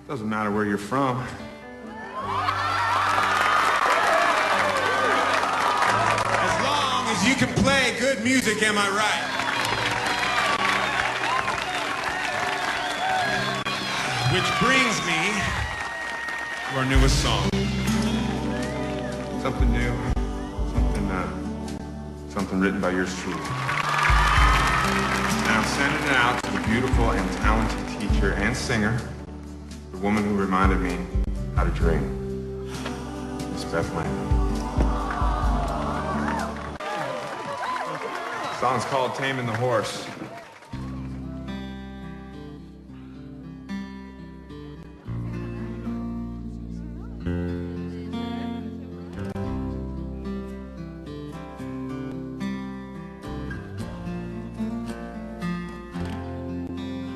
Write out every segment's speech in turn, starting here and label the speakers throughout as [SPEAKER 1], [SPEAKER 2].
[SPEAKER 1] Doesn't matter where you're from. As long as you can play good music, am I right? Which brings me to our newest song. Something new, something written by yours truly. Now I'm sending it out to the beautiful and talented teacher and singer, the woman who reminded me how to dream, Miss Beth Lane. The song's called Taming the Horse.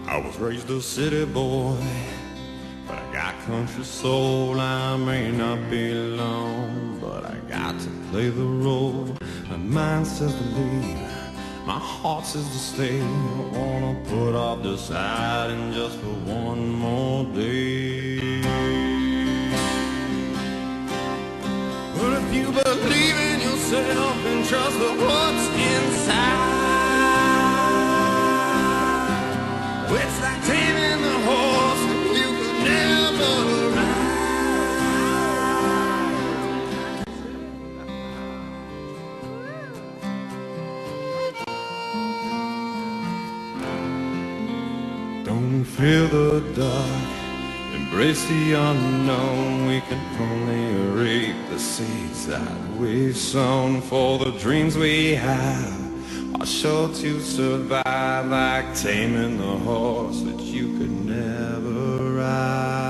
[SPEAKER 2] I was raised a city boy, but I got country soul. I may not belong, but I got to play the role. My mind says to leave, my heart says to stay. I wanna put off deciding just for one more day. But if you believe in yourself and trust what's inside, it's like taming the horse that you could never ride. Don't fear the dark, embrace the unknown. We can only reap the seeds that we've sown. For the dreams we have are sure to survive, like taming the horse that you could never ride.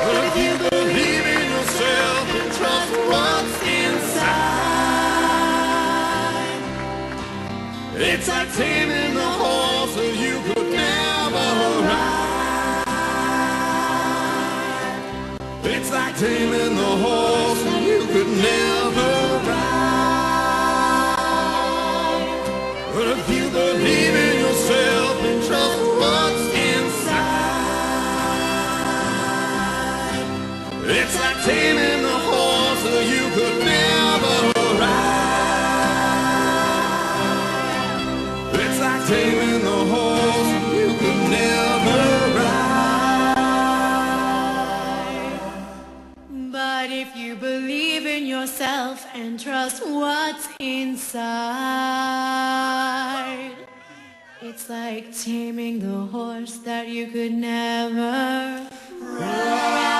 [SPEAKER 2] But if you believe in yourself and trust what's inside, it's like taming the horse that you could never ride. It's like taming the horse that you could never ride. But if you believe in yourself and trust what's inside, it's like taming the horse that you could never ride. It's like taming the horse that you could never ride.
[SPEAKER 3] But if you believe in yourself and trust what's inside, it's like taming the horse that you could never ride.